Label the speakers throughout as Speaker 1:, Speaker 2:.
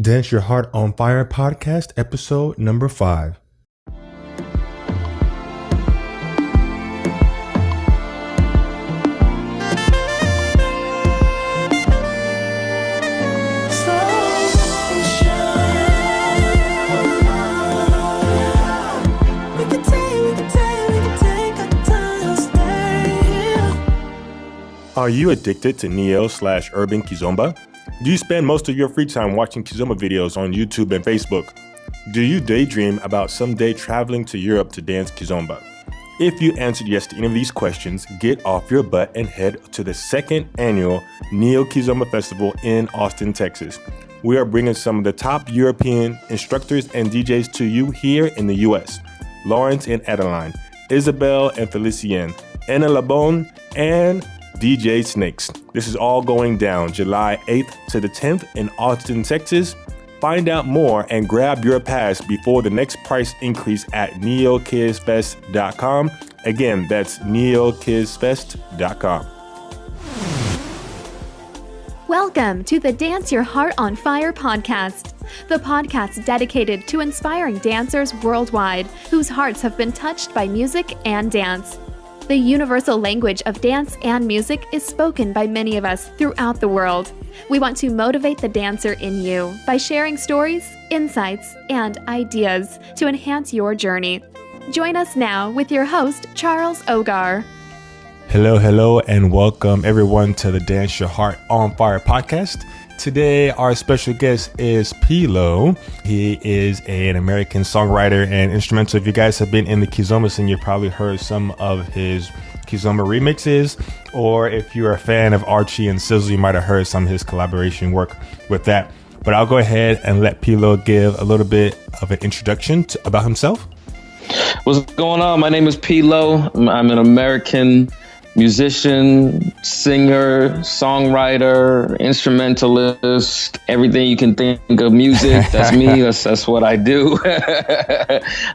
Speaker 1: Dance Your Heart on Fire podcast, episode number 5. Are you addicted to neo/urban kizomba? Do you spend most of your free time watching kizomba videos on YouTube and Facebook? Do you daydream about someday traveling to Europe to dance kizomba? If you answered yes to any of these questions, get off your butt and head to the 2nd annual Neo Kizomba Festival in Austin, Texas. We are bringing some of the top European instructors and DJs to you here in the US. Lawrence and Adeline, Isabel and Felicien, Anna Labone, and DJ Snakes. This is all going down July 8th to the 10th in Austin, Texas. Find out more and grab your pass before the next price increase at neokizfest.com. Again, that's neokizfest.com.
Speaker 2: Welcome to the Dance Your Heart on Fire podcast, the podcast dedicated to inspiring dancers worldwide whose hearts have been touched by music and dance. The universal language of dance and music is spoken by many of us throughout the world. We want to motivate the dancer in you by sharing stories, insights, and ideas to enhance your journey. Join us now with your host, Charles Ogar.
Speaker 1: Hello, and welcome everyone to the Dance Your Heart on Fire podcast. Today, our special guest is P. Lowe. He is an American songwriter and instrumental. If you guys have been in the kizomba scene, you've probably heard some of his kizomba remixes, or if you're a fan of Archie and Sizzle, you might have heard some of his collaboration work with that. But I'll go ahead and let P. Lowe give a little bit of an introduction about himself.
Speaker 3: What's going on? My name is P. Lowe. I'm an American musician, singer, songwriter, instrumentalist, everything you can think of music. That's me. That's what I do.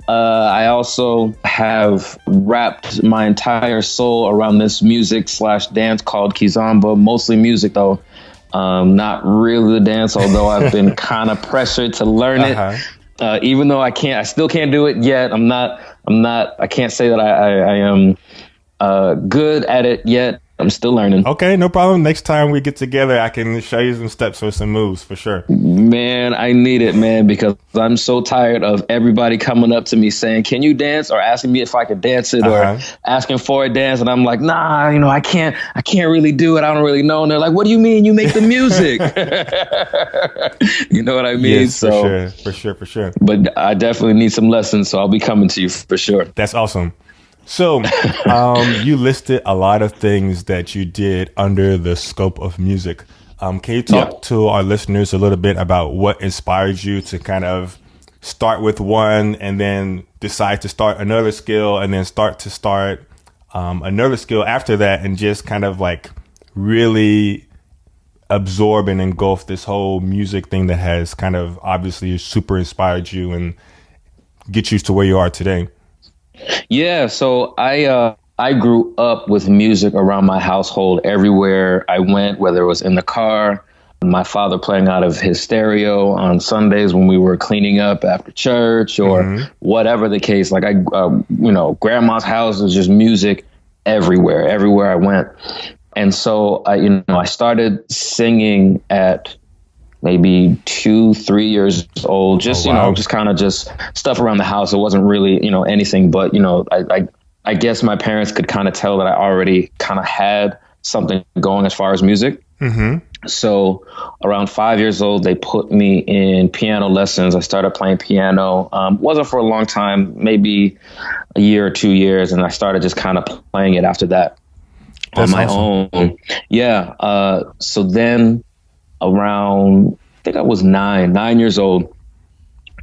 Speaker 3: I also have wrapped my entire soul around this music/dance called kizomba, mostly music though. Not really the dance, although I've been kind of pressured to learn it. Even though I still can't do it yet. I can't say that I am good at it yet. I'm still learning.
Speaker 1: Okay, no problem. Next time we get together, I can show you some steps or some moves for sure.
Speaker 3: Man, I need it, man, because I'm so tired of everybody coming up to me saying, "Can you dance?" or asking me if I could dance it, or asking for a dance, and I'm like, "Nah, I can't really do it. I don't really know." And they're like, "What do you mean? You make the music?" You know what I mean?
Speaker 1: Yes, so, for sure.
Speaker 3: But I definitely need some lessons, so I'll be coming to you for sure.
Speaker 1: That's awesome. So, you listed a lot of things that you did under the scope of music. Can you talk to our listeners a little bit about what inspired you to kind of start with one and then decide to start another skill and then start another skill after that, and just kind of like really absorb and engulf this whole music thing that has kind of obviously super inspired you and get you to where you are today?
Speaker 3: Yeah, so I grew up with music around my household everywhere I went, whether it was in the car, my father playing out of his stereo on Sundays when we were cleaning up after church, or whatever the case. Like grandma's house was just music everywhere I went. And so I started singing at maybe 2-3 years old, just kind of just stuff around the house. It wasn't really anything, but I guess my parents could kind of tell that I already kind of had something going as far as music. So around 5 years old, they put me in piano lessons. I started playing piano. Wasn't for a long time, maybe a year or 2 years, and I started just kind of playing it after that. That's on my own. Yeah. So then around, I think I was 9 years old,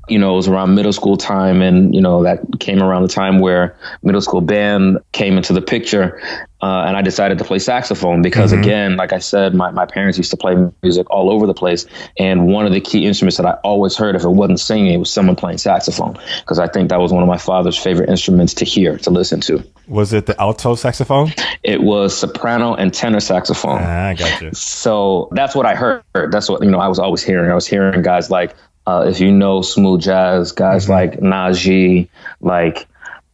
Speaker 3: it was around middle school time, and that came around the time where middle school band came into the picture, and I decided to play saxophone because, again, like I said, my parents used to play music all over the place, and one of the key instruments that I always heard, if it wasn't singing, it was someone playing saxophone, because I think that was one of my father's favorite instruments to hear, to listen to.
Speaker 1: Was it the alto saxophone?
Speaker 3: It was soprano and tenor saxophone.
Speaker 1: I gotcha.
Speaker 3: So that's what I heard. That's what I was always hearing. I was hearing guys like, if you know smooth jazz, guys like Najee, like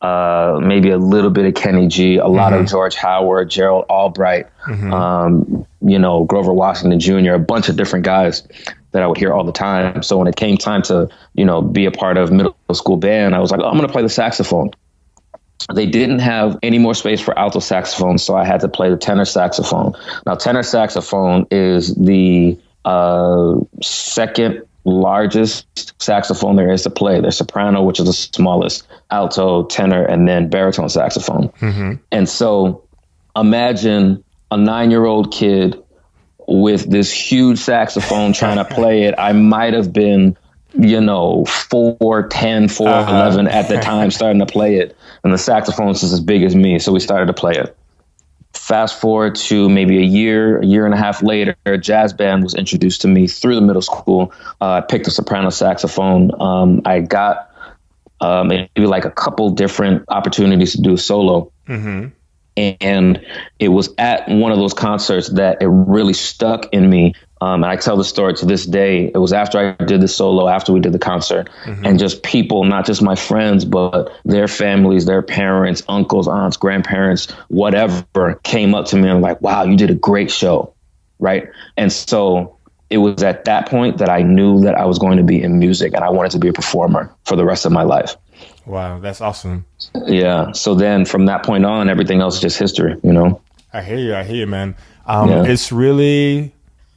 Speaker 3: maybe a little bit of Kenny G, a lot of George Howard, Gerald Albright, Grover Washington Jr., a bunch of different guys that I would hear all the time. So when it came time to, be a part of middle school band, I was like, I'm going to play the saxophone. They didn't have any more space for alto saxophone, so I had to play the tenor saxophone. Now, tenor saxophone is the second largest saxophone there is to play. There's soprano, which is the smallest, alto, tenor, and then baritone saxophone. And so imagine a 9-year-old kid with this huge saxophone trying to play it. I might have been 4'10", 4'11" at the time starting to play it. And the saxophone's just as big as me. So we started to play it. Fast forward to maybe a year and a half later, a jazz band was introduced to me through the middle school. I picked a soprano saxophone. I got maybe like a couple different opportunities to do a solo. And it was at one of those concerts that it really stuck in me. And I tell the story to this day. It was after I did the solo, after we did the concert, and just people, not just my friends, but their families, their parents, uncles, aunts, grandparents, whatever, came up to me and like, wow, you did a great show. Right. And so it was at that point that I knew that I was going to be in music and I wanted to be a performer for the rest of my life.
Speaker 1: Wow, that's awesome.
Speaker 3: Yeah. So then from that point on, everything else is just history,
Speaker 1: I hear you, man. It's really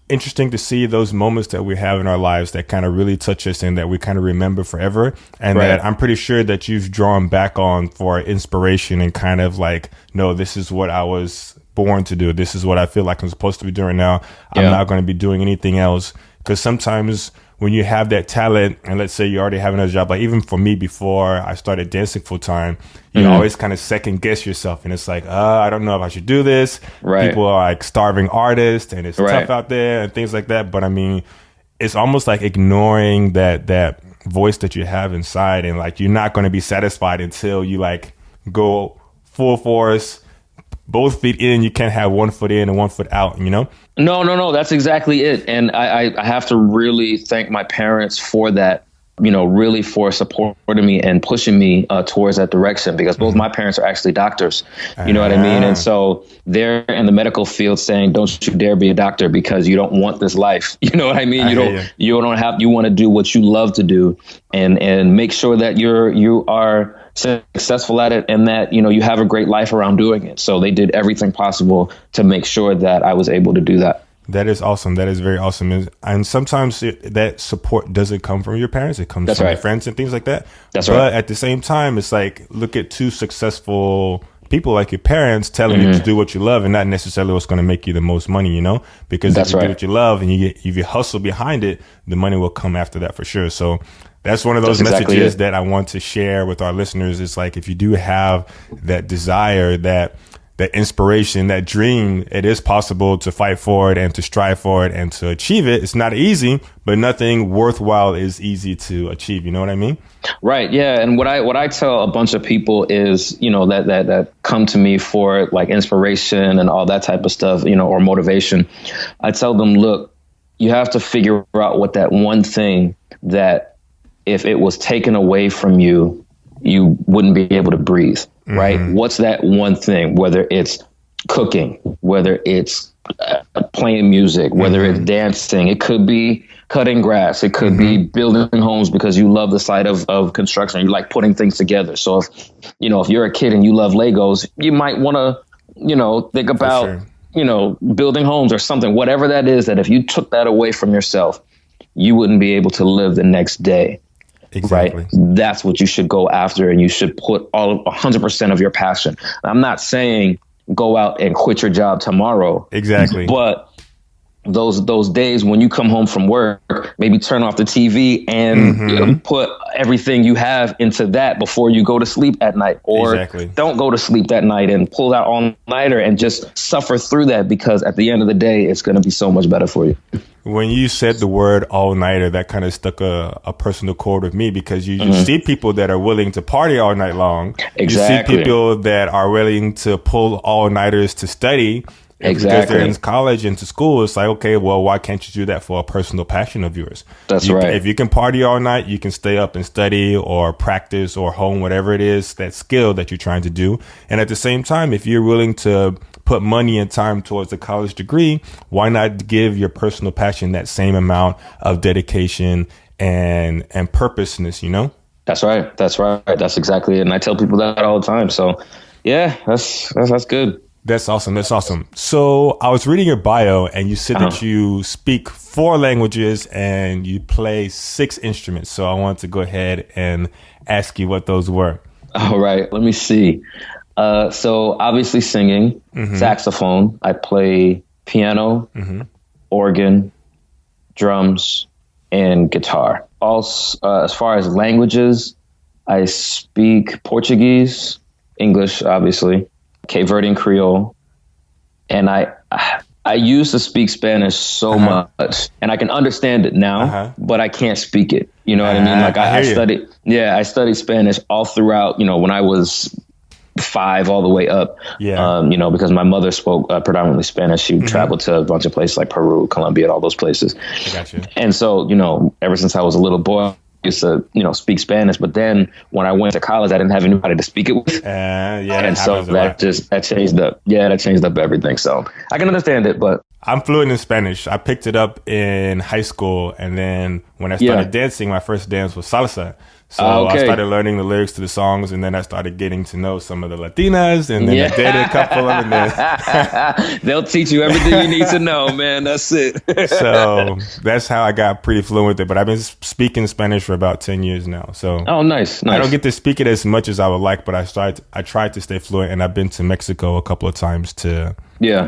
Speaker 1: interesting to see those moments that we have in our lives that kind of really touch us and that we kind of remember forever. And that I'm pretty sure that you've drawn back on for inspiration and kind of like, no, this is what I was born to do. This is what I feel like I'm supposed to be doing now. I'm not going to be doing anything else. Because sometimes when you have that talent, and let's say you already have another job, like even for me before I started dancing full time, you always kind of second guess yourself. And it's like, I don't know if I should do this. People are like starving artists and it's tough out there and things like that. But I mean, it's almost like ignoring that voice that you have inside. And like, you're not going to be satisfied until you like go full force, both feet in. You can't have one foot in and one foot out, No,
Speaker 3: that's exactly it. And I have to really thank my parents for that, really for supporting me and pushing me towards that direction, because both my parents are actually doctors. You know what I mean? And so they're in the medical field saying, don't you dare be a doctor because you don't want this life. You know what I mean? You want to do what you love to do and make sure that you are successful at it and that, you have a great life around doing it. So they did everything possible to make sure that I was able to do that. That
Speaker 1: is awesome. That is very awesome. And sometimes that support doesn't come from your parents. It comes from your friends and things like that. But at the same time, it's like, look at two successful people like your parents telling you to do what you love and not necessarily what's going to make you the most money, because if you do what you love and if you hustle behind it, the money will come after that for sure. So that's one of those messages that I want to share with our listeners. It's like, if you do have that desire, that inspiration, that dream, it is possible to fight for it and to strive for it and to achieve it. It's not easy, but nothing worthwhile is easy to achieve. You know what I mean?
Speaker 3: Right. Yeah. And what I tell a bunch of people is, that come to me for like inspiration and all that type of stuff, or motivation. I tell them, look, you have to figure out what that one thing that if it was taken away from you, you wouldn't be able to breathe. Right. What's that one thing, whether it's cooking, whether it's playing music, whether it's dancing, it could be cutting grass. It could be building homes because you love the sight of construction. You like putting things together. So if you're a kid and you love Legos, you might want to, think about, building homes or something, whatever that is, that if you took that away from yourself, you wouldn't be able to live the next day.
Speaker 1: Exactly.
Speaker 3: Right. That's what you should go after. And you should put 100% of your passion. I'm not saying go out and quit your job tomorrow.
Speaker 1: Exactly.
Speaker 3: But those days when you come home from work, maybe turn off the TV and put everything you have into that before you go to sleep at night, or don't go to sleep that night and pull out all-nighter and just suffer through that, because at the end of the day, it's going to be so much better for you.
Speaker 1: When you said the word all-nighter, that kind of stuck a personal chord with me, because you see people that are willing to party all night long.
Speaker 3: Exactly.
Speaker 1: You see people that are willing to pull all-nighters to study.
Speaker 3: Exactly.
Speaker 1: Because they're in college and to school. It's like, okay, well, why can't you do that for a personal passion of yours?
Speaker 3: That's right.
Speaker 1: If you can party all night, you can stay up and study or practice or hone whatever it is, that skill that you're trying to do. And at the same time, if you're willing to put money and time towards a college degree, why not give your personal passion that same amount of dedication and purposeness, you know?
Speaker 3: That's right. That's right. That's exactly it. And I tell people that all the time. So yeah, that's good.
Speaker 1: That's awesome. That's awesome. So I was reading your bio, and you said that you speak 4 languages and you play 6 instruments. So I want to go ahead and ask you what those were.
Speaker 3: All right. Let me see. So obviously singing, saxophone. I play piano, organ, drums, and guitar. Also, as far as languages, I speak Portuguese, English, obviously, Cape Verdean Creole, and I used to speak Spanish so much, and I can understand it now, but I can't speak it. You know what I mean? Like I studied Spanish all throughout, you know, when I was 5 all the way up, you know, because my mother spoke predominantly Spanish. She traveled to a bunch of places like Peru, Colombia, and all those places.
Speaker 1: I got you.
Speaker 3: And so, you know, ever since I was a little boy, used to, you know, speak Spanish, but then when I went to college, I didn't have anybody to speak it with. And so that changed up everything. So I can understand it, but
Speaker 1: I'm fluent in Spanish. I picked it up in high school, and then when I started dancing, my first dance was salsa. So I started learning the lyrics to the songs, and then I started getting to know some of the Latinas, and then I dated a couple of them. And
Speaker 3: they'll teach you everything you need to know, man. That's it.
Speaker 1: So that's how I got pretty fluent with it. But I've been speaking Spanish for about 10 years now. So
Speaker 3: nice.
Speaker 1: I don't get to speak it as much as I would like, but I tried to stay fluent, and I've been to Mexico a couple of times to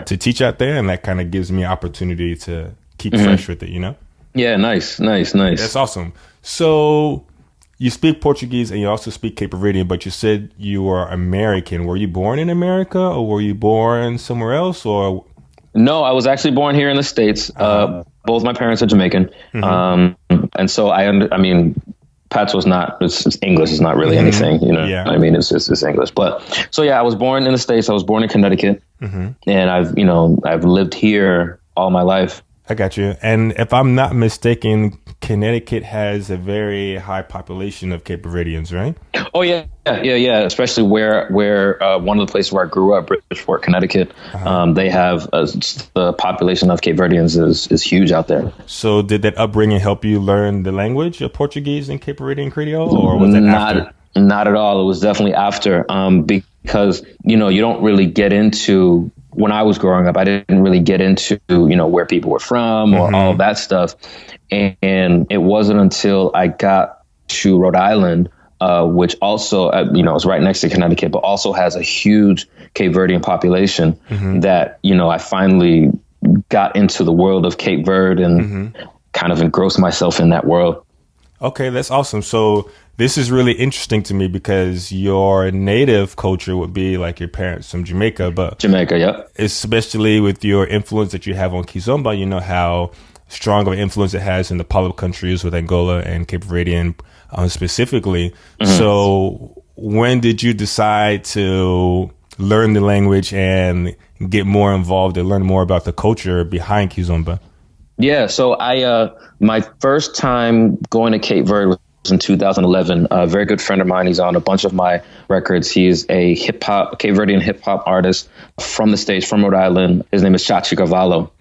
Speaker 1: teach out there, and that kind of gives me opportunity to keep fresh with it, you know?
Speaker 3: Yeah, nice.
Speaker 1: That's awesome. So you speak Portuguese and you also speak Cape Verdean, but you said you are American. Were you born in America, or were you born somewhere else? Or
Speaker 3: no, I was actually born here in the States. Both my parents are Jamaican, and so I mean, Patois not. It's English. It's not really anything, you know. Yeah. I mean, it's English. But so I was born in the States. I was born in Connecticut, and I've lived here all my life.
Speaker 1: I got you. And if I'm not mistaken, Connecticut has a very high population of Cape Verdeans, right?
Speaker 3: Oh yeah. Especially where one of the places where I grew up, Bridgeport, Connecticut, they have the population of Cape Verdeans is huge out there.
Speaker 1: So did that upbringing help you learn the language of Portuguese and Cape Verdean Creole, or was it after?
Speaker 3: Not at all. It was definitely after, because you don't really get into. When I was growing up, I didn't really get into, where people were from or all of that stuff. And it wasn't until I got to Rhode Island, which also, is right next to Connecticut, but also has a huge Cape Verdean population that, I finally got into the world of Cape Verde and kind of engrossed myself in that world.
Speaker 1: Okay, that's awesome. So this is really interesting to me because your native culture would be like your parents from Jamaica, but especially with your influence that you have on kizomba, you know how strong of an influence it has in the Palo countries with Angola and Cape Verdean specifically. So when did you decide to learn the language and get more involved and learn more about the culture behind kizomba?
Speaker 3: Yeah, so my first time going to Cape Verde was in 2011. A very good friend of mine, he's on a bunch of my records. He's a Cape Verdean hip hop artist from the States, from Rhode Island. His name is Chachi Cavallo.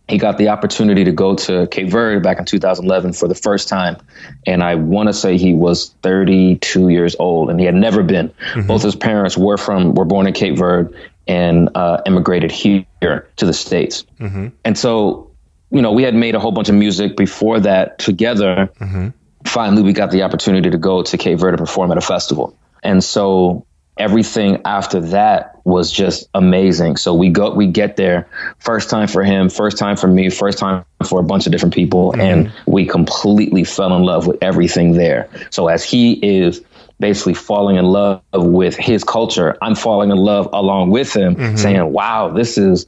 Speaker 3: He got the opportunity to go to Cape Verde back in 2011 for the first time. And I want to say he was 32 years old and he had never been. Both his parents were born in Cape Verde and immigrated here to the States. And so, we had made a whole bunch of music before that together. Finally, we got the opportunity to go to Cape Verde to perform at a festival. And so everything after that was just amazing. So we get there, first time for him, first time for me, first time for a bunch of different people. And we completely fell in love with everything there. So as he is basically falling in love with his culture, I'm falling in love along with him, saying, wow, this is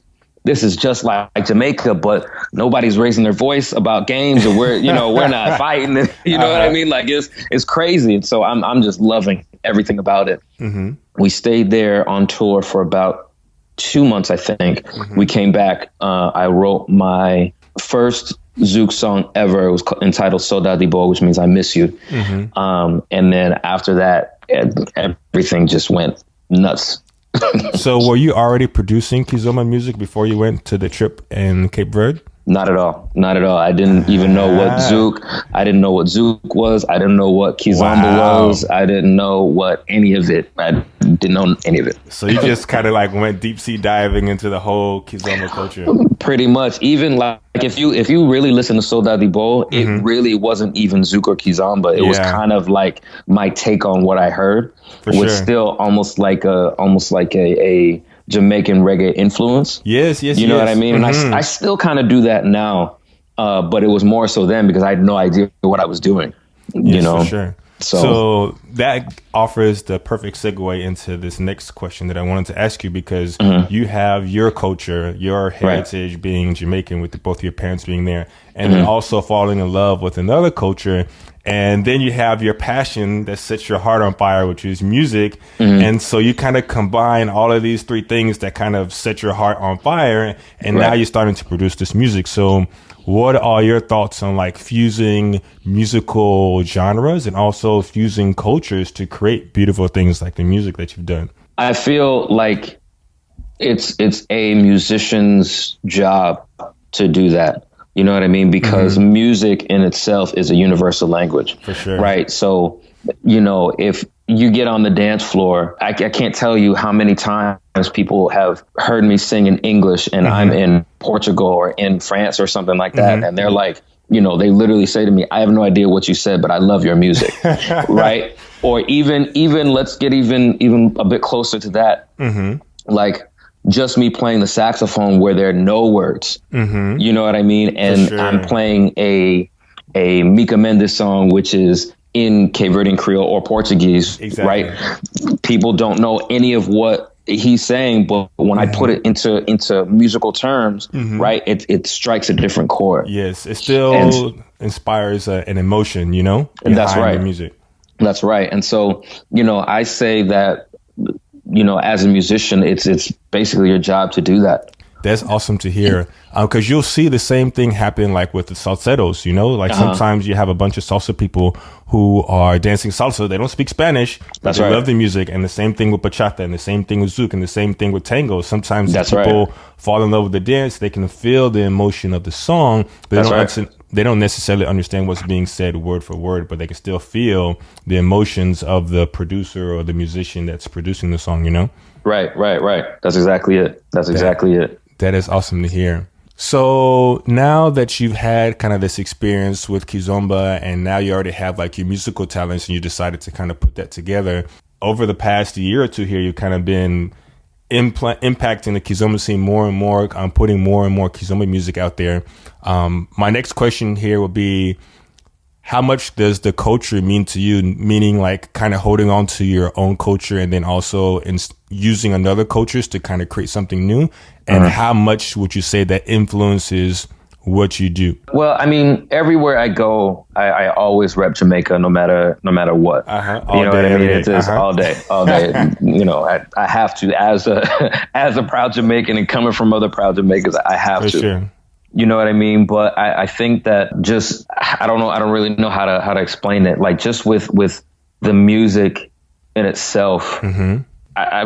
Speaker 3: just like Jamaica, but nobody's raising their voice about games, or we're not fighting. You know what I mean? Like it's crazy. And so I'm just loving everything about it. We stayed there on tour for about 2 months, I think. We came back. I wrote my first Zouk song ever. It was entitled Saudade Boa, which means I miss you. And then after that, everything just went nuts.
Speaker 1: So were you already producing kizomba music before you went to the trip in Cape Verde?
Speaker 3: Not at all. Not at all. I didn't even know what Zouk. I didn't know what Zouk was. I didn't know what kizomba was. I didn't know what any of it. I didn't know any of it.
Speaker 1: So you just kind of like went deep sea diving into the whole kizomba culture.
Speaker 3: Pretty much. Even like if you really listen to Saudade Boa, it really wasn't even Zouk or kizomba. It was kind of like my take on what I heard, still almost like a Jamaican reggae influence. Yes. You know what I mean? And I still kind of do that now, but it was more so then because I had no idea what I was doing. You know?
Speaker 1: For sure. So that offers the perfect segue into this next question that I wanted to ask you, because you have your culture, your heritage being Jamaican with both your parents being there, and then also falling in love with another culture. And then you have your passion that sets your heart on fire, which is music. And so you kind of combine all of these three things that kind of set your heart on fire. And now you're starting to produce this music. So what are your thoughts on like fusing musical genres and also fusing cultures to create beautiful things like the music that you've done?
Speaker 3: I feel like it's a musician's job to do that. You know what I mean? Because music in itself is a universal language.
Speaker 1: For sure.
Speaker 3: Right. So, if you get on the dance floor, I can't tell you how many times people have heard me sing in English and I'm in Portugal or in France or something like that. And they're like, they literally say to me, I have no idea what you said, but I love your music. Right. Or even let's get even a bit closer to that. Like, just me playing the saxophone where there are no words, you know what I mean? And I'm playing a Mika Mendes song, which is in Cape Verdean Creole or Portuguese, right? People don't know any of what he's saying, but when I put it into musical terms, right, it strikes a different chord.
Speaker 1: Yes, it still inspires an emotion,
Speaker 3: and that's right.
Speaker 1: The music.
Speaker 3: That's right. And so, I say that, as a musician, it's basically your job to do that.
Speaker 1: That's awesome to hear, because you'll see the same thing happen like with the salseros, like sometimes you have a bunch of salsa people who are dancing salsa. They don't speak Spanish, but they love the music. And the same thing with bachata, and the same thing with zouk, and the same thing with tango. Sometimes people fall in love with the dance. They can feel the emotion of the song, but they don't necessarily understand what's being said word for word, but they can still feel the emotions of the producer or the musician that's producing the song,
Speaker 3: Right. That's exactly it.
Speaker 1: That is awesome to hear. So now that you've had kind of this experience with kizomba, and now you already have like your musical talents, and you decided to kind of put that together over the past year or two here, you've kind of been impacting the kizomba scene more and more, putting more and more kizomba music out there. My next question here will be, how much does the culture mean to you? Meaning like kind of holding on to your own culture and then also using another cultures to kind of create something new. And how much would you say that influences what you do?
Speaker 3: Well, I mean, everywhere I go, I always rep Jamaica, no matter what.
Speaker 1: All
Speaker 3: you know
Speaker 1: day,
Speaker 3: what I mean?
Speaker 1: It's
Speaker 3: just all day. I have to, as a proud Jamaican and coming from other proud Jamaicans, I have
Speaker 1: For
Speaker 3: to.
Speaker 1: Sure.
Speaker 3: You know what I mean? But I think that just, I don't really know how to explain it. Like just with the music in itself, I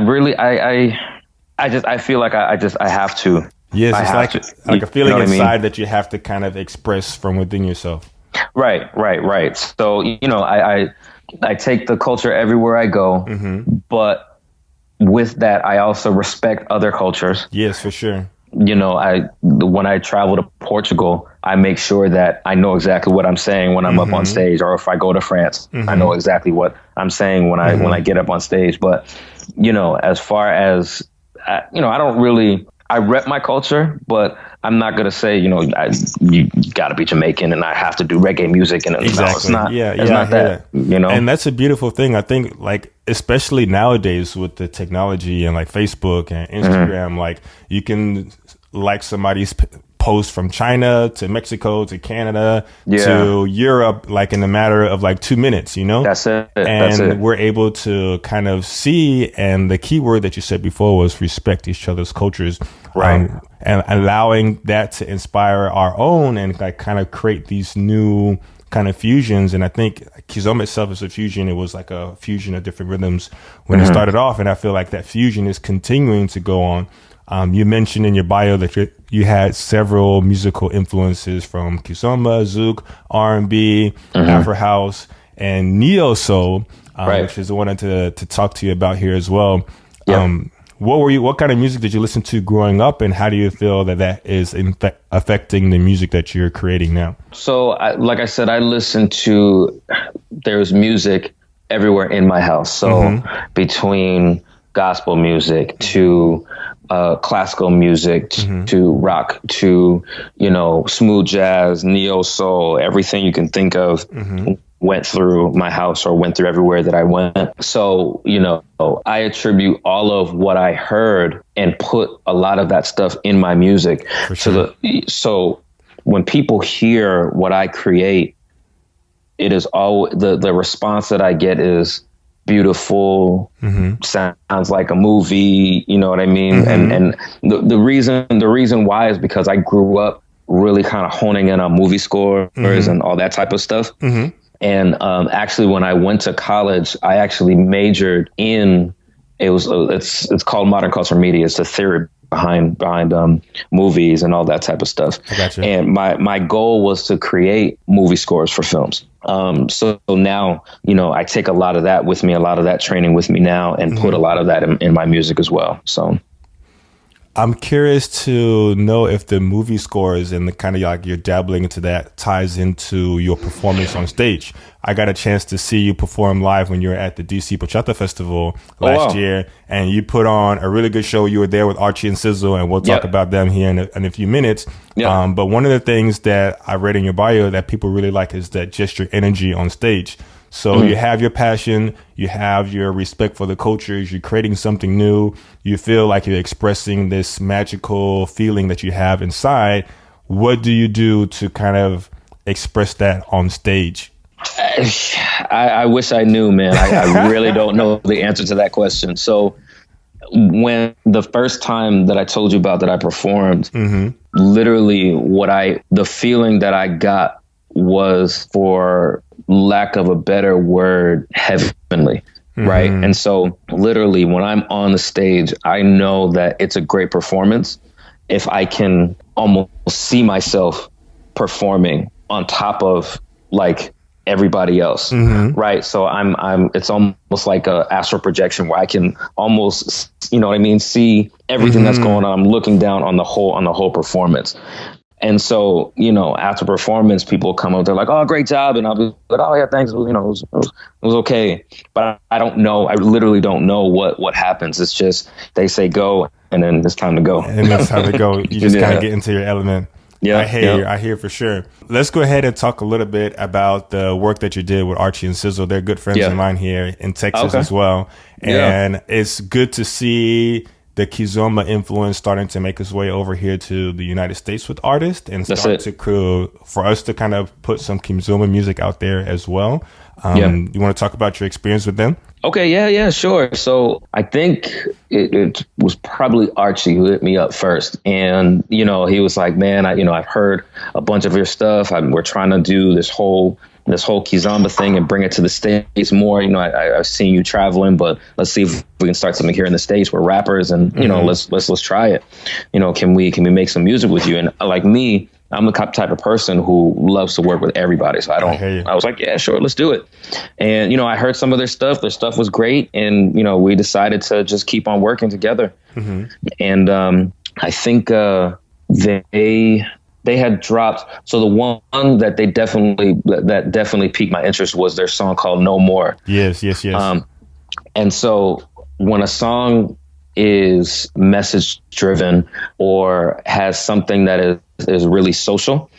Speaker 3: feel like I have to.
Speaker 1: Yes, it's like a feeling inside that you have to kind of express from within yourself.
Speaker 3: Right. So, I take the culture everywhere I go, but with that, I also respect other cultures.
Speaker 1: Yes, for sure.
Speaker 3: when I travel to Portugal, I make sure that I know exactly what I'm saying when I'm up on stage, or if I go to France, I know exactly what I'm saying when I get up on stage. But, as far as, I don't really, I rep my culture, but I'm not going to say, you got to be Jamaican and I have to do reggae music. And
Speaker 1: exactly.
Speaker 3: No, it's not,
Speaker 1: it's
Speaker 3: not that.
Speaker 1: And that's a beautiful thing. I think, like, especially nowadays with the technology and like Facebook and Instagram, like you can like somebody's post from China to Mexico to Canada to Europe, like in a matter of like 2 minutes,
Speaker 3: That's it.
Speaker 1: And we're able to kind of see, and the key word that you said before was respect each other's cultures.
Speaker 3: Right.
Speaker 1: And allowing that to inspire our own and like kind of create these new kind of fusions. And I think kizomba itself is a fusion. It was like a fusion of different rhythms when it started off. And I feel like that fusion is continuing to go on. You mentioned in your bio that you had several musical influences from kizomba, zouk, R&B, Afro house, and neo soul, which is the one I wanted to talk to you about here as well. Yeah. What kind of music did you listen to growing up, and how do you feel that is affecting the music that you're creating now? So, like I said, I listen to, there's music everywhere in my house. So between gospel music to classical music to rock to, smooth jazz, neo soul, everything you can think of went through my house or went through everywhere that I went. So, I attribute all of what I heard and put a lot of that stuff in my music. So when people hear what I create, it is all the response that I get is beautiful, sounds like a movie, you know what I mean? And the reason why is because I grew up really kind of honing in on movie scores and all that type of stuff. And actually, when I went to college, I actually majored in it's called modern culture media. It's the theory behind movies and all that type of stuff. I gotcha.
Speaker 3: And my goal was to create movie scores for films. So now, I take a lot of that with me, a lot of that training with me now, and put a lot of that in my music as well. So
Speaker 1: I'm curious to know if the movie scores and the kind of like you're dabbling into that ties into your performance on stage. I got a chance to see you perform live when you were at the DC Bachata Festival last year, and you put on a really good show. You were there with Archie and Sizzle, and we'll talk about them here in a few minutes. But one of the things that I read in your bio that people really like is that just your energy on stage. So you have your passion, you have your respect for the cultures, you're creating something new, you feel like you're expressing this magical feeling that you have inside. What do you do to kind of express that on stage?
Speaker 3: I wish I knew, man. I really don't know the answer to that question. So when the first time that I told you about that I performed, literally the feeling that I got was, for lack of a better word, heavenly, right? And so literally when I'm on the stage, I know that it's a great performance if I can almost see myself performing on top of like everybody else, right? So it's almost like a astral projection where I can almost, see everything that's going on. I'm looking down on the whole performance. And so, after performance, people come up, they're like, "Oh, great job." And I'll be like, "Oh yeah, thanks. It was okay." But I don't know. I literally don't know what happens. It's just, they say go, and then it's time to go.
Speaker 1: And it's time to go. You just kind of get into your element. Yeah, I hear for sure. Let's go ahead and talk a little bit about the work that you did with Archie and Sizzle. They're good friends of mine here in Texas as well. And it's good to see the kizomba influence starting to make its way over here to the United States with artists, and for us to kind of put some kizomba music out there as well. You want to talk about your experience with them?
Speaker 3: Okay, yeah, sure. So I think it was probably Archie who hit me up first, and he was like, "Man, I've heard a bunch of your stuff. We're trying to do this whole kizomba thing and bring it to the States more. I've seen you traveling, but let's see if we can start something here in the States. We're rappers, and let's try it. Can we make some music with you?" And like me, I'm the type of person who loves to work with everybody. So I was like, yeah, sure, let's do it. And, I heard some of their stuff. Their stuff was great. And, we decided to just keep on working together. And I think they had dropped. So the one that definitely piqued my interest was their song called No More.
Speaker 1: Yes, yes, yes.
Speaker 3: And so when a song is message driven or has something that is really social,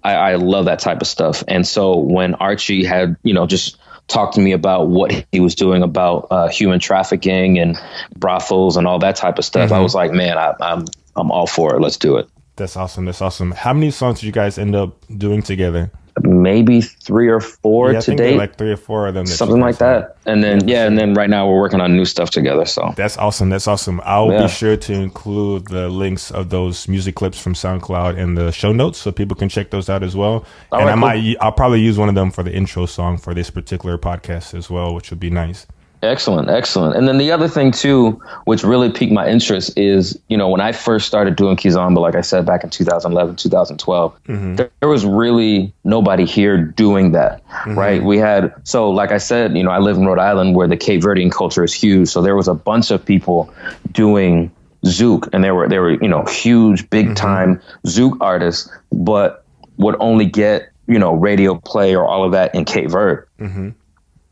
Speaker 3: I love that type of stuff. And so when Archie had, just talked to me about what he was doing about human trafficking and brothels and all that type of stuff, I was like, man, I'm all for it. Let's do it.
Speaker 1: That's awesome. That's awesome. How many songs did you guys end up doing together?
Speaker 3: Maybe 3 or 4
Speaker 1: I
Speaker 3: to
Speaker 1: think
Speaker 3: date,
Speaker 1: like 3 or 4 of them,
Speaker 3: something like that. And then and then right now we're working on new stuff together. So
Speaker 1: that's awesome. That's awesome. I'll be sure to include the links of those music clips from SoundCloud in the show notes so people can check those out as well. I'll probably use one of them for the intro song for this particular podcast as well, which would be nice.
Speaker 3: Excellent. And then the other thing too, which really piqued my interest is, when I first started doing kizomba, like I said, back in 2011, 2012, there was really nobody here doing that, right? We had, so like I said, I live in Rhode Island where the Cape Verdean culture is huge. So there was a bunch of people doing zouk, and they were, huge, big time zouk artists, but would only get, radio play or all of that in Cape Verde.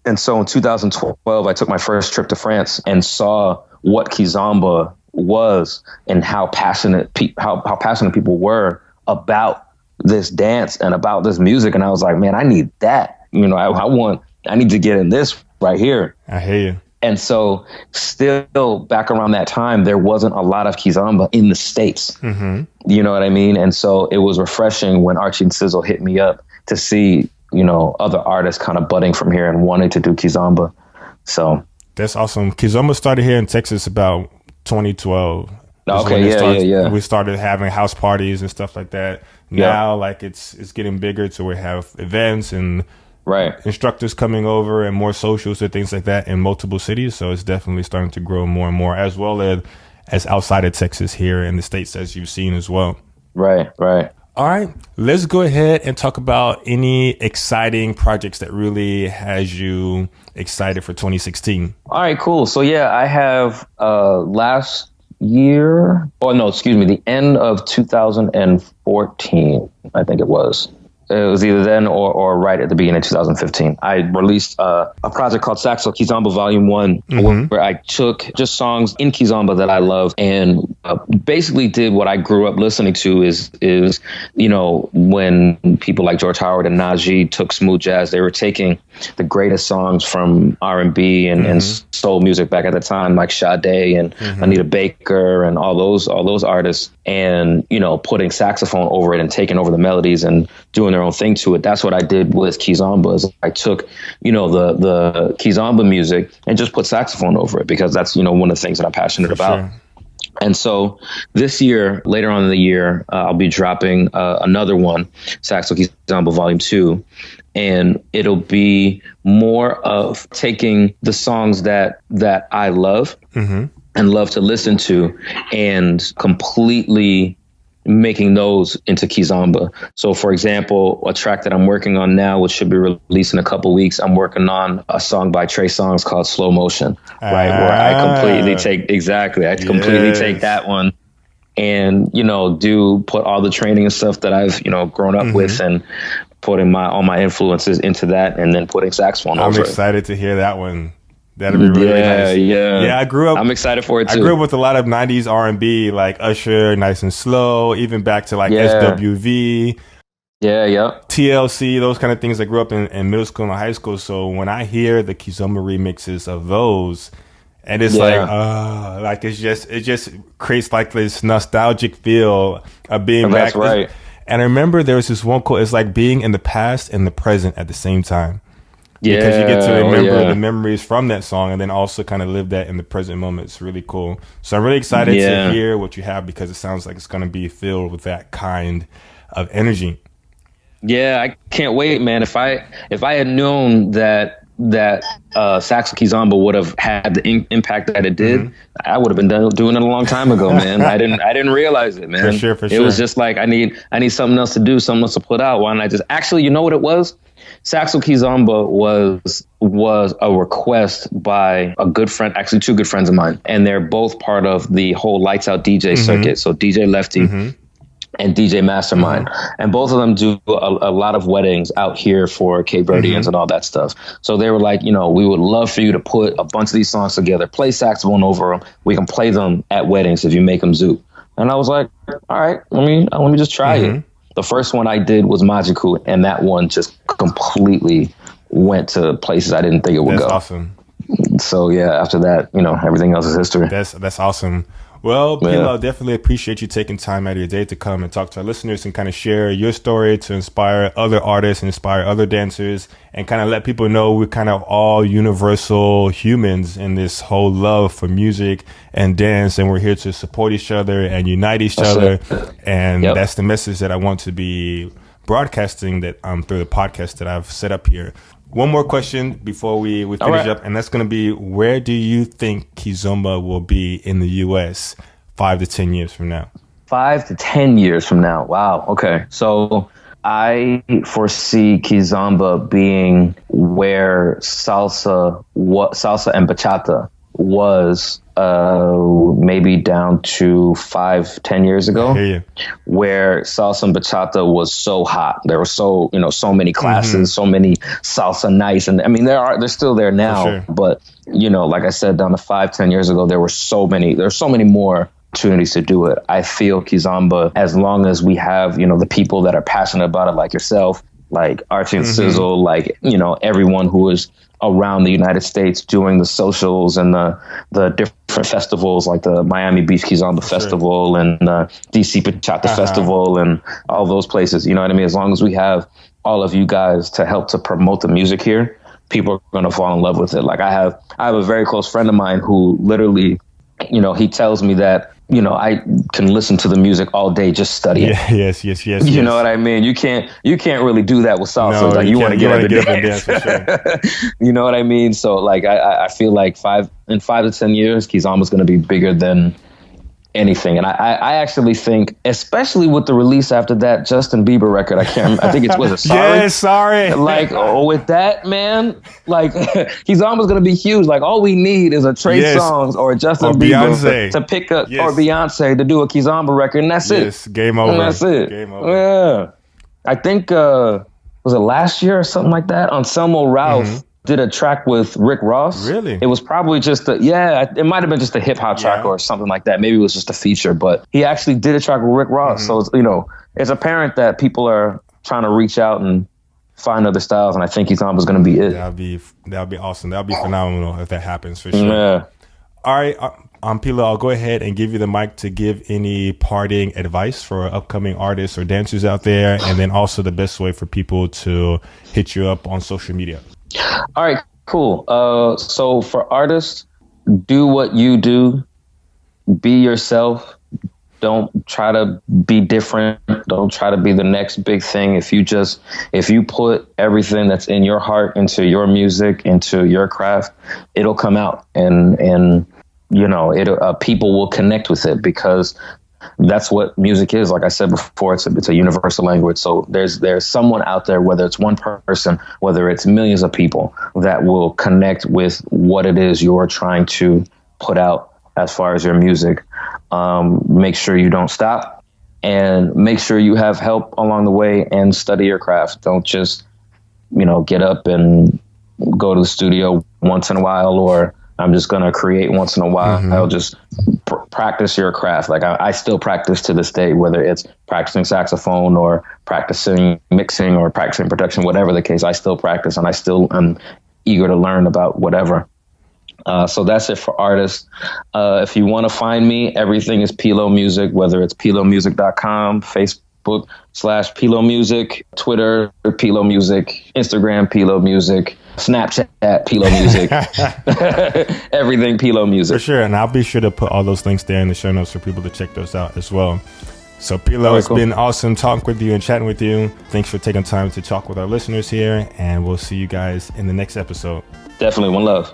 Speaker 3: And so in 2012, I took my first trip to France and saw what kizomba was and how passionate people were about this dance and about this music. And I was like, man, I need that. I need to get in this right here.
Speaker 1: I hear you.
Speaker 3: And so still back around that time, there wasn't a lot of kizomba in the States. You know what I mean? And so it was refreshing when Archie and Sizzle hit me up to see, other artists kind of budding from here and wanting to do kizomba. So
Speaker 1: that's awesome. Kizomba started here in Texas about 2012.
Speaker 3: Okay,
Speaker 1: We started having house parties and stuff like that. Now, like it's getting bigger, so we have events and instructors coming over and more socials and things like that in multiple cities. So it's definitely starting to grow more and more, as well as outside of Texas here in the States, as you've seen as well.
Speaker 3: Right.
Speaker 1: All right, let's go ahead and talk about any exciting projects that really has you excited for 2016.
Speaker 3: All right, cool. So I have last year, the end of 2014, I think it was. It was either then or right at the beginning of 2015. I released a project called Saxo Kizomba Volume 1, where I took just songs in kizomba that I love and basically did what I grew up listening to is when people like George Howard and Najee took smooth jazz, they were taking the greatest songs from R&B and soul music back at the time, like Sade and Anita Baker and all those artists, and putting saxophone over it and taking over the melodies and doing their own thing to it. That's what I did with kizomba. Is I took the kizomba music and just put saxophone over it, because that's one of the things that I'm passionate about.
Speaker 1: Sure.
Speaker 3: And so this year, later on in the year, I'll be dropping another one, Saxo Kizomba Volume 2. And it'll be more of taking the songs that I love and love to listen to and completely making those into kizomba. So for example, a track that I'm working on now, which should be released in a couple weeks, I'm working on a song by Trey Songz called Slow Motion, right? Where I completely take that one and, put all the training and stuff that I've, grown up with and putting all my influences into that and then putting saxophone over it.
Speaker 1: I'm excited to hear that one. That'll be really nice. Yeah, I grew up.
Speaker 3: I'm excited for it too.
Speaker 1: I grew up with a lot of 90s R&B, like Usher, Nice and Slow, even back to like SWV. TLC, those kind of things. I grew up in middle school and high school. So when I hear the kizomba remixes of those, and it's it just creates like this nostalgic feel of being back.
Speaker 3: That's right.
Speaker 1: And I remember there was this one quote, it's like being in the past and the present at the same time. Because you get to remember the memories from that song and then also kind of live that in the present moment. It's really cool. So I'm really excited to hear what you have, because it sounds like it's going to be filled with that kind of energy. Yeah,
Speaker 3: I can't wait, man. If I had known that Saxo Kizomba would have had the impact that it did, I would have been doing it a long time ago, man. I didn't realize it, man.
Speaker 1: For sure.
Speaker 3: It was just like I need something else to do, something else to put out. Why don't I just actually, you know what it was? Saxo Kizomba was a request by a good friend, actually two good friends of mine, and they're both part of the whole Lights Out DJ circuit. So DJ Lefty and DJ Mastermind, and both of them do a lot of weddings out here for Cape Verdeans and all that stuff. So they were like, you know, we would love for you to put a bunch of these songs together, play saxophone over them. We can play them at weddings if you make them zoot. And I was like, all right, let me just try it. The first one I did was Majiku, and that one just completely went to places I didn't think it would go.
Speaker 1: That's awesome.
Speaker 3: So yeah, after that, you know, everything else is history.
Speaker 1: That's awesome. Well, Pilo, definitely appreciate you taking time out of your day to come and talk to our listeners and kind of share your story to inspire other artists, inspire other dancers, and kind of let people know we're kind of all universal humans in this whole love for music and dance, and we're here to support each other and unite each other. And that's the message that I want to be broadcasting that through the podcast that I've set up here. One more question before we finish up, and that's going to be, where do you think kizomba will be in the U.S. 5 to 10 years from now?
Speaker 3: 5 to 10 years from now. Wow. Okay. So I foresee kizomba being where salsa and bachata was maybe down to 5-10 years ago, where salsa and bachata was so hot. There were so many classes, so many salsa nights, and I mean they're still there now, but you know, like I said, down to 5-10 years ago, there's so many more opportunities to do it. I feel kizomba, as long as we have, you know, the people that are passionate about it, like yourself, like Archie and Sizzle, like, you know, everyone who is around the United States doing the socials and the different festivals, like the Miami Beach Kizomba Festival and the DC Bachata Festival and all those places. You know what I mean? As long as we have all of you guys to help to promote the music here, people are going to fall in love with it. Like I have a very close friend of mine who literally, you know, he tells me that, you know, I can listen to the music all day, just studying.
Speaker 1: Yes.
Speaker 3: You know what I mean? You can't really do that with salsa. No, like you want to get up and dance. For sure. You know what I mean? So like, I feel like 5 to 10 years, kizomba's going to be bigger than anything. And I actually think, especially with the release after that Justin Bieber record, I think was it Sorry?
Speaker 1: Yes, Sorry.
Speaker 3: Like, with that, man, like kizomba's gonna be huge. Like all we need is a Trey Songz or a Justin Bieber to pick up, or Beyonce to do a kizomba record, and that's it.
Speaker 1: Yes, game over.
Speaker 3: And that's it.
Speaker 1: Game over.
Speaker 3: Yeah. I think was it last year or something like that? Anselmo Ralph did a track with Rick Ross.
Speaker 1: Really?
Speaker 3: It was probably just it might have been just a hip hop track or something like that. Maybe it was just a feature, but he actually did a track with Rick Ross. So it's, you know, it's apparent that people are trying to reach out and find other styles, and I think kizomba's going to be it.
Speaker 1: That'll be awesome. That'll be phenomenal if that happens, for sure.
Speaker 3: Yeah.
Speaker 1: All right, Pilo, I'll go ahead and give you the mic to give any parting advice for upcoming artists or dancers out there, and then also the best way for people to hit you up on social media.
Speaker 3: All right, cool. So for artists, do what you do. Be yourself. Don't try to be different. Don't try to be the next big thing. If you put everything that's in your heart into your music, into your craft, it'll come out, and you know, people will connect with it, because that's what music is. Like I said before, it's a universal language. So there's someone out there, whether it's one person, whether it's millions of people, that will connect with what it is you're trying to put out as far as your music. Make sure you don't stop, and make sure you have help along the way, and study your craft. Don't just, you know, get up and go to the studio once in a while, or I'm just going to create once in a while. I'll just practice your craft. Like I still practice to this day, whether it's practicing saxophone or practicing mixing or practicing production, whatever the case, I still practice, and I still am eager to learn about whatever. So that's it for artists. If you want to find me, everything is Pilo Music, whether it's pilomusic.com, Facebook/Pilo Music, Twitter, Pilo Music, Instagram, Pilo Music, Snapchat, Pilo Music, everything Pilo Music.
Speaker 1: For sure. And I'll be sure to put all those links there in the show notes for people to check those out as well. So Pilo, it's been awesome talking with you and chatting with you. Thanks for taking time to talk with our listeners here, and we'll see you guys in the next episode.
Speaker 3: Definitely. One love.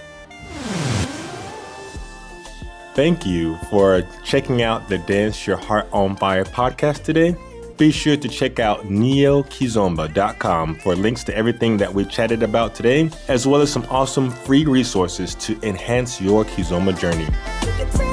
Speaker 1: Thank you for checking out the Dance Your Heart on Fire podcast today. be sure to check out neokizomba.com for links to everything that we chatted about today, as well as some awesome free resources to enhance your kizomba journey.